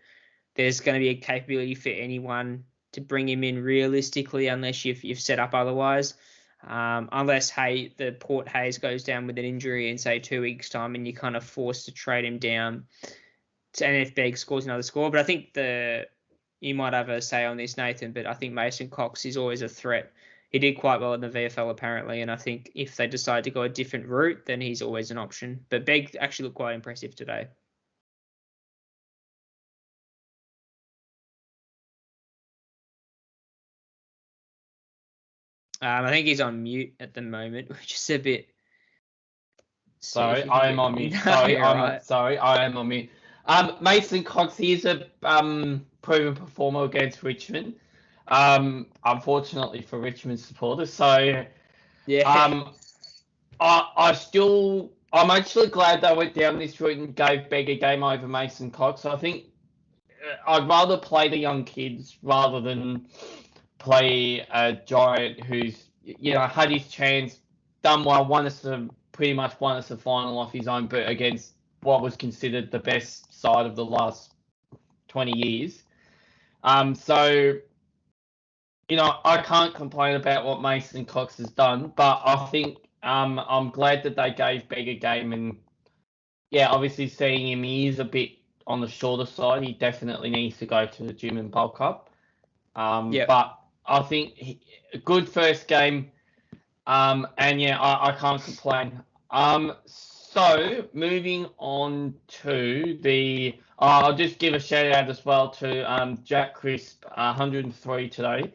there's going to be a capability for anyone to bring him in realistically unless you've set up otherwise. Unless the Port Hayes goes down with an injury in, say, 2 weeks' time and you're kind of forced to trade him down. And if Begg scores another score. But I think you might have a say on this, Nathan, but I think Mason Cox is always a threat. He did quite well in the VFL apparently, and I think if they decide to go a different route, then he's always an option. But Begg actually looked quite impressive today. I think he's on mute at the moment, which is a bit... Sorry, I am on mute. Sorry, I am on mute. Mason Cox, he is a proven performer against Richmond. Unfortunately for Richmond supporters. So, yeah. I'm actually glad they went down this route and gave Begg a game over Mason Cox. I think I'd rather play the young kids rather than play a giant who's, had his chance, done well, pretty much won us the final off his own boot against what was considered the best side of the last 20 years. So, I can't complain about what Mason Cox has done, but I think I'm glad that they gave Begg a game. And, yeah, obviously seeing him, he is a bit on the shorter side. He definitely needs to go to the gym and bulk up. But I think a good first game. And, yeah, I can't complain. So moving on to I'll just give a shout out as well to Jack Crisp, 103 today.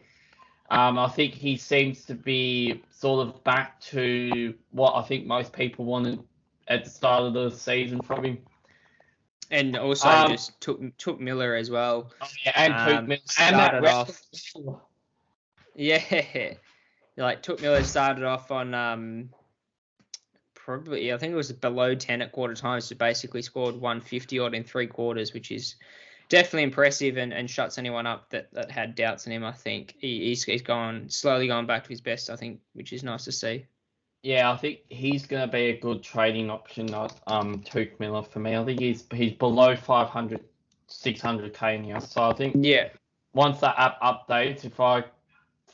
I think he seems to be sort of back to what I think most people wanted at the start of the season from him. And also just took Miller as well. Oh yeah, and took Miller. And that off. Yeah, like Took Miller started off on probably, I think it was below 10 at quarter time, so basically scored 150 odd in 3 quarters, which is definitely impressive and shuts anyone up that had doubts in him. I think he's slowly going back to his best, I think, which is nice to see. Yeah, I think he's going to be a good trading option, Took Miller, for me. I think he's below 500, 600k now. So I think once that app updates, if I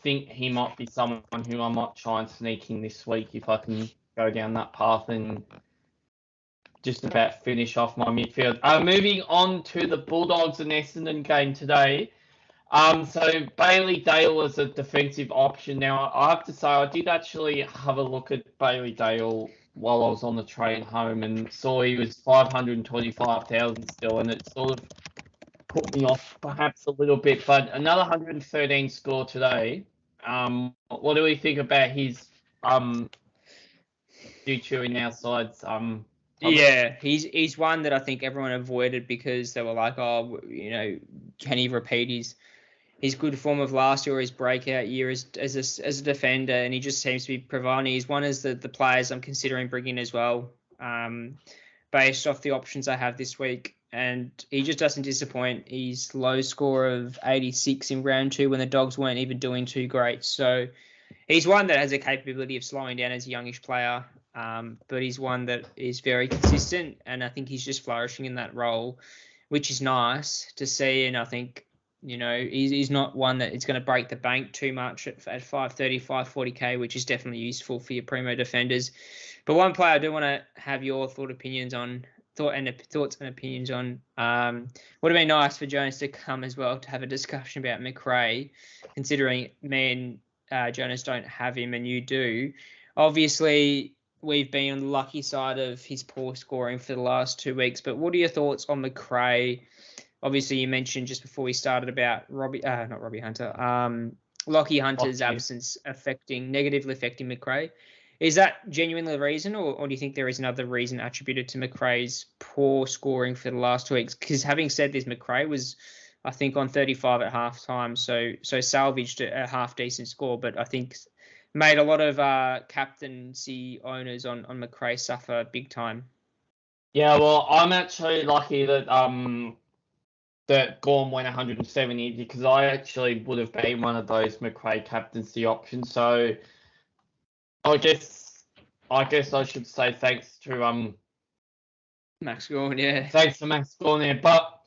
think he might be someone who I might try and sneak in this week if I can go down that path and just about finish off my midfield. Moving on to the Bulldogs and Essendon game today. So Bailey Dale was a defensive option. Now, I have to say, I did actually have a look at Bailey Dale while I was on the train home and saw he was 525,000 still, and it sort of put me off perhaps a little bit. But another 113 score today. What do we think about his future in our sides? Yeah, he's one that I think everyone avoided because they were like, can he repeat his good form of last year or his breakout year as a defender? And he just seems to be providing. He's one of the players I'm considering bringing as well, based off the options I have this week. And he just doesn't disappoint. He's low score of 86 in round 2 when the Dogs weren't even doing too great. So he's one that has a capability of slowing down as a youngish player. But he's one that is very consistent, and I think he's just flourishing in that role, which is nice to see. And I think, he's not one that is going to break the bank too much at 530, 540k, which is definitely useful for your primo defenders. But one player I do want to have your thoughts and opinions on. Would have been nice for Jones to come as well to have a discussion about Mcrae, considering me and Jonas don't have him and you do. Obviously, we've been on the lucky side of his poor scoring for the last 2 weeks, but what are your thoughts on Mcrae? Obviously, you mentioned just before we started about Lockie Hunter's absence negatively affecting Mcrae. Is that genuinely the reason, or do you think there is another reason attributed to Mcrae's poor scoring for the last 2 weeks? Because having said this, Mcrae was, I think, on 35 at halftime, so salvaged a half-decent score, but I think made a lot of captaincy owners on Mcrae suffer big time. Yeah, well, I'm actually lucky that that Gorm went 170 because I actually would have been one of those Mcrae captaincy options. So I guess I should say thanks to Max Gorn, yeah. Thanks to Max Gorn there. But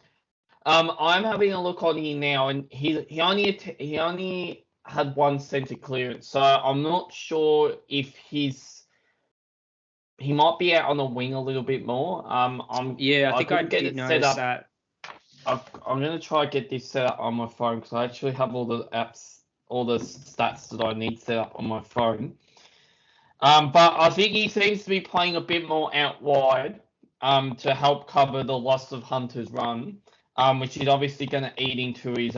I'm having a look on here now, and he only had one centre clearance, so I'm not sure if he might be out on the wing a little bit more. I think I did notice that. I'm going to try to get this set up on my phone because I actually have all the apps, all the stats that I need set up on my phone. But I think he seems to be playing a bit more out wide to help cover the loss of Hunter's run, which is obviously going to eat into his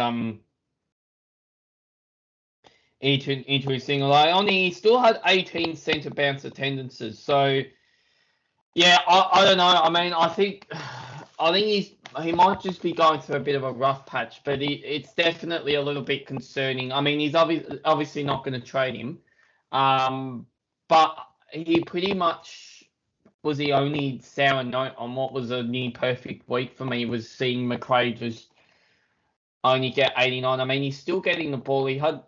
into his single. He still had 18 centre bounce attendances, so yeah, I don't know. I mean, I think he might just be going through a bit of a rough patch, but it's definitely a little bit concerning. I mean, he's obviously not going to trade him, but he pretty much was the only sour note on what was a near perfect week for me, was seeing Mcrae just only get 89. I mean, he's still getting the ball. He had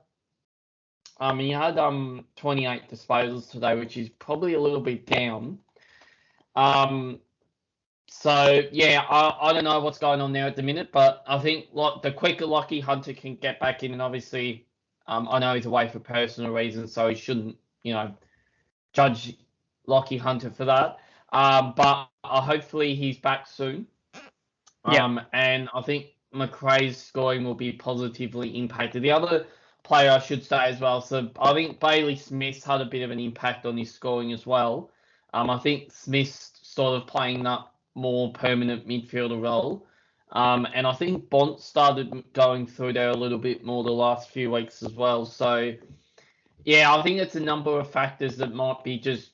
28 disposals today, which is probably a little bit down. So yeah, I don't know what's going on there at the minute, but I think the quicker Lockie Hunter can get back in, and obviously, I know he's away for personal reasons, so he shouldn't, judge Lockie Hunter for that. But hopefully he's back soon. And I think Mcrae's scoring will be positively impacted. The other player I should say as well, so I think Bailey Smith had a bit of an impact on his scoring as well. I think Smith's sort of playing that more permanent midfielder role. And I think Bont started going through there a little bit more the last few weeks as well. So, yeah, I think it's a number of factors that might be just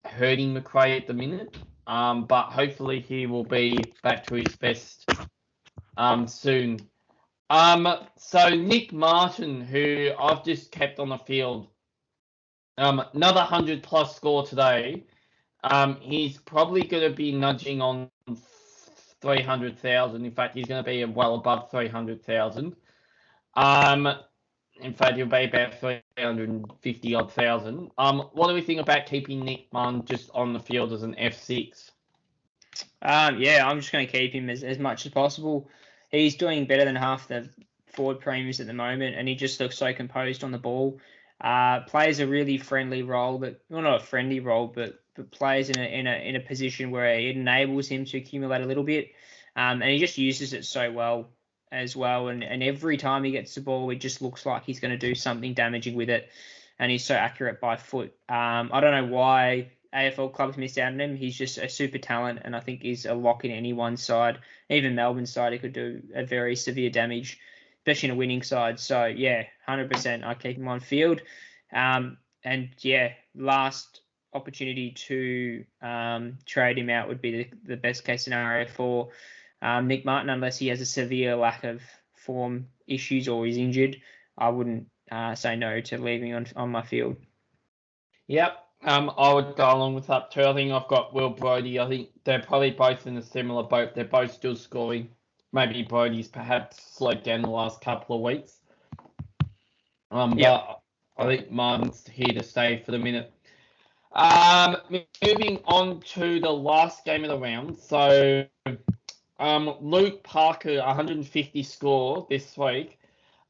hurting Mcrae at the minute. But hopefully he will be back to his best soon. So Nick Martin, who I've just kept on the field, another 100+ score today. He's probably going to be nudging on 300,000. In fact, he's going to be well above 300,000. In fact, he'll be about 350 odd thousand. What do we think about keeping Nick Martin just on the field as an F6? Yeah, I'm just going to keep him as much as possible. He's doing better than half the forward premiums at the moment, and he just looks so composed on the ball. Plays a really friendly role, not a friendly role, but plays in a position where it enables him to accumulate a little bit, and he just uses it so well as well. And every time he gets the ball, it just looks like he's going to do something damaging with it, and he's so accurate by foot. I don't know why AFL clubs missed out on him. He's just a super talent, and I think he's a lock in anyone's side. Even Melbourne's side, he could do a very severe damage, especially in a winning side. So, yeah, 100% I keep him on field. And, yeah, last opportunity to trade him out would be the best case scenario for Nick Martin, unless he has a severe lack of form issues or is injured. I wouldn't say no to leaving on my field. Yep. I would go along with that too. I think I've got Will Brodie. I think they're probably both in a similar boat. They're both still scoring. Maybe Brodie's perhaps slowed down the last couple of weeks. But I think Martin's here to stay for the minute. Moving on to the last game of the round. So, Luke Parker, 150 score this week.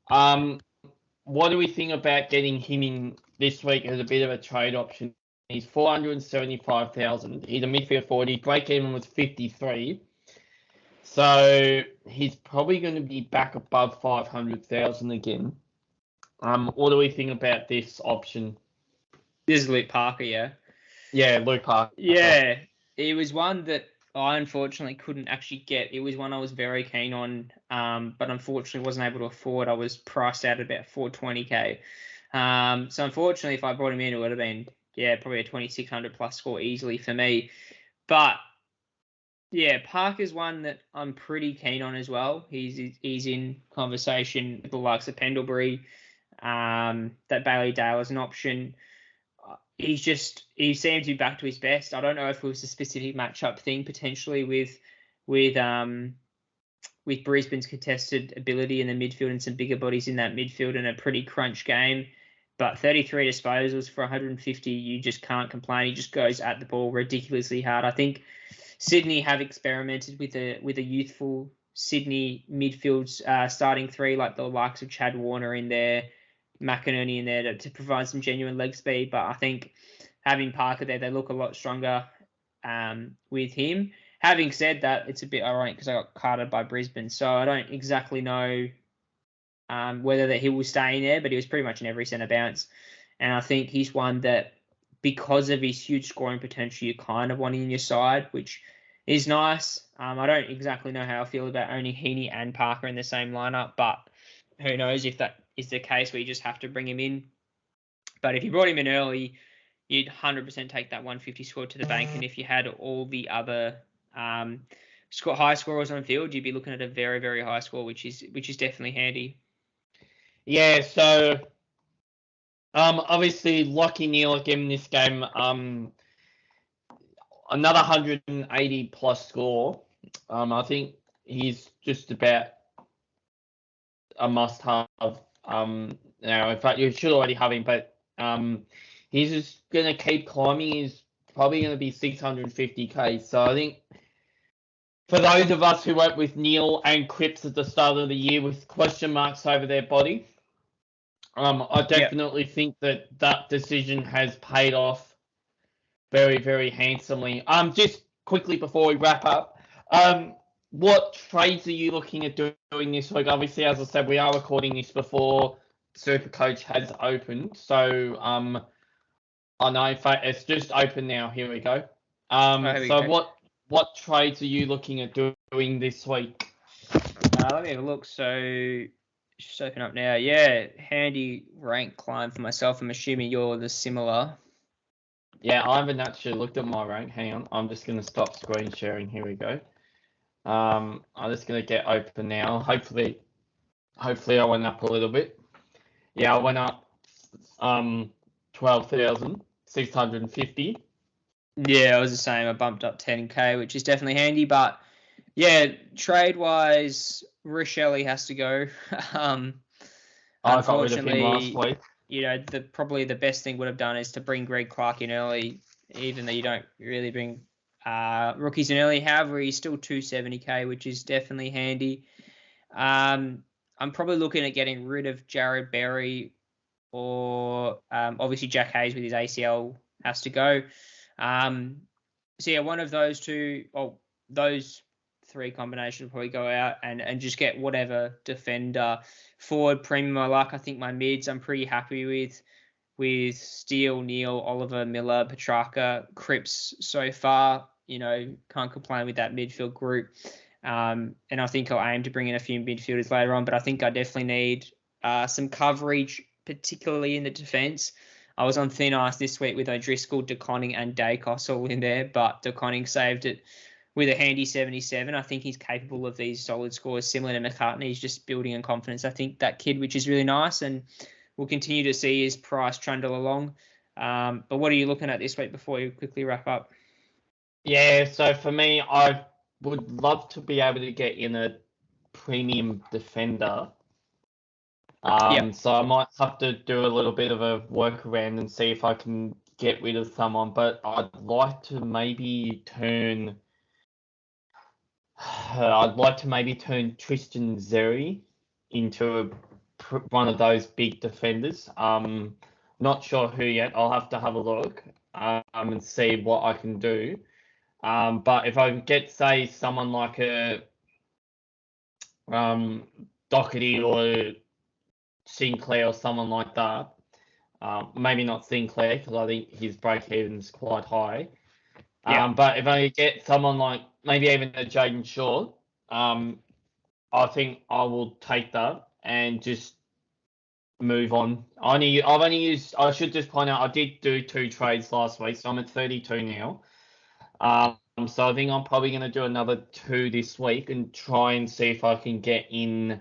What do we think about getting him in this week as a bit of a trade option? He's 475,000. He's a midfield forward. His break even was 53. So he's probably going to be back above 500,000 again. What do we think about this option? This is Luke Parker, yeah? Yeah, Luke Parker. Yeah, it was one that I unfortunately couldn't actually get. It was one I was very keen on, but unfortunately wasn't able to afford. I was priced out at about 420k. So unfortunately, if I brought him in, it would have been, probably a 2600 plus score easily for me. But yeah, Parker's one that I'm pretty keen on as well. He's in conversation with the likes of Pendlebury. That Bailey Dale is an option. He seems to be back to his best. I don't know if it was a specific matchup thing potentially with Brisbane's contested ability in the midfield and some bigger bodies in that midfield and a pretty crunch game. But 33 disposals for 150, you just can't complain. He just goes at the ball ridiculously hard. I think Sydney have experimented with a youthful Sydney midfield starting three, like the likes of Chad Warner in there, McInerney in there to provide some genuine leg speed. But I think having Parker there, they look a lot stronger with him. Having said that, it's a bit ironic because I got carded by Brisbane, so I don't exactly know whether that he will stay in there, but he was pretty much in every centre bounce. And I think he's one that, because of his huge scoring potential, you kind of want in your side, which is nice. I don't exactly know how I feel about owning Heaney and Parker in the same lineup, but who knows if that is the case where you just have to bring him in. But if you brought him in early, you'd 100% take that 150 score to the bank. And if you had all the other high scorers on field, you'd be looking at a very, very high score, which is definitely handy. Yeah, so obviously Lockie Neal again in this game, another 180 plus score. I think he's just about a must-have. Now, in fact, you should already have him, but he's just going to keep climbing. He's probably going to be 650k. So I think for those of us who went with Neal and Cripps at the start of the year with question marks over their body, I definitely think that decision has paid off very, very handsomely. Just quickly before we wrap up, what trades are you looking at doing this week? Obviously, as I said, we are recording this before SuperCoach has opened. So I know, in fact, it's just open now. Here we go. What trades are you looking at doing this week? Let me have a look. So just open up now. Yeah, handy rank climb for myself. I'm assuming you're the similar. Yeah, I haven't actually looked at my rank. Hang on. I'm just going to stop screen sharing. Here we go. I'm just going to get open now. Hopefully I went up a little bit. Yeah, I went up 12,650. Yeah, I was the same. I bumped up 10k, which is definitely handy. But yeah, trade-wise, Rochelle has to go. I got rid of him last week. You know, probably the best thing would have done is to bring Greg Clark in early, even though you don't really bring rookies in early. However, he's still 270k, which is definitely handy. I'm probably looking at getting rid of Jared Berry, or obviously Jack Hayes with his ACL has to go. So yeah, one of those two, or those three combinations will probably go out and just get whatever defender. Forward premium I like. I think my mids I'm pretty happy with Steele, Neal, Oliver, Miller, Petrarca, Cripps so far. You know, can't complain with that midfield group. And I think I'll aim to bring in a few midfielders later on, but I think I definitely need some coverage, particularly in the defence. I was on thin ice this week with O'Driscoll, DeConning and Dacos all in there, but DeConning saved it with a handy 77. I think he's capable of these solid scores, similar to McCartney. He's just building in confidence. I think that kid, which is really nice, and we'll continue to see his price trundle along. But what are you looking at this week before you quickly wrap up? Yeah, so for me, I would love to be able to get in a premium defender. So I might have to do a little bit of a workaround and see if I can get rid of someone, but I'd like to maybe turn Tristan Zeri into one of those big defenders. Not sure who yet. I'll have to have a look and see what I can do. But if I get, say, someone like a Doherty or Sinclair or someone like that. Maybe not Sinclair because I think his break even's quite high. Yeah. But if I get someone like maybe even a Jaden Short, I think I will take that and just move on. I should just point out I did do 2 trades last week, so I'm at 32 now. So I think I'm probably going to do another 2 this week and try and see if I can get in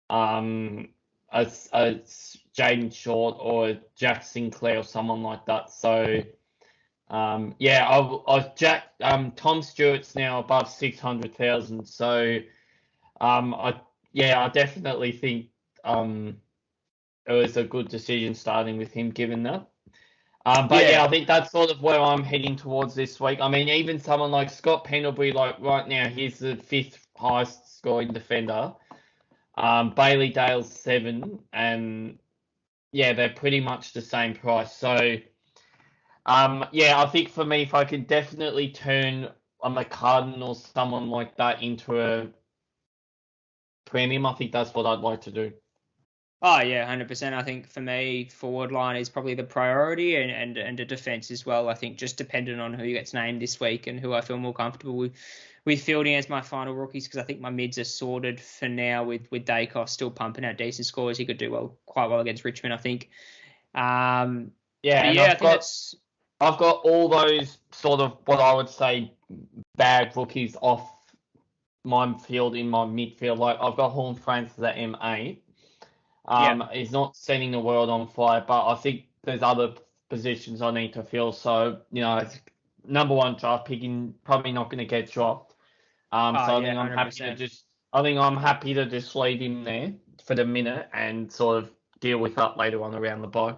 a Jaden Short or a Jack Sinclair or someone like that. So Tom Stewart's now above 600,000. So I definitely think it was a good decision starting with him given that. I think that's sort of where I'm heading towards this week. I mean, even someone like Scott Pendlebury, like right now, he's the 5th highest scoring defender. Bailey Dale's 7, and they're pretty much the same price. So, I think for me, if I can definitely turn a McCartan or someone like that into a premium, I think that's what I'd like to do. Oh, yeah, 100%. I think for me, forward line is probably the priority and a defence as well. I think just dependent on who gets named this week and who I feel more comfortable with fielding as my final rookies, because I think my mids are sorted for now with Dacos still pumping out decent scores. He could do quite well against Richmond, I think. I've got all those sort of what I would say bad rookies off my field in my midfield. Like I've got Horn Francis at M8. He's not setting the world on fire, but I think there's other positions I need to fill. So, number 1 draft picking probably not going to get dropped. I think I'm 100%. I'm happy to just leave him there for the minute and sort of deal with that later on around the bye.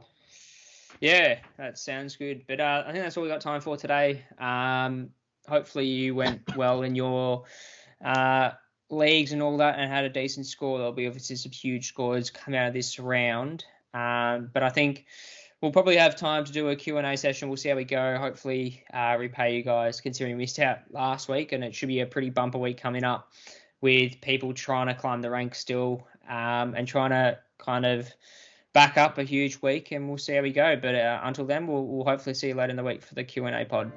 Yeah, that sounds good. But I think that's all we got time for today. Hopefully you went well in your leagues and all that and had a decent score. There'll be obviously some huge scores come out of this round. But I think we'll probably have time to do a Q&A session. We'll see how we go. Hopefully repay you guys considering we missed out last week, and it should be a pretty bumper week coming up with people trying to climb the ranks still and trying to kind of back up a huge week, and we'll see how we go. But until then, we'll hopefully see you later in the week for the Q&A pod.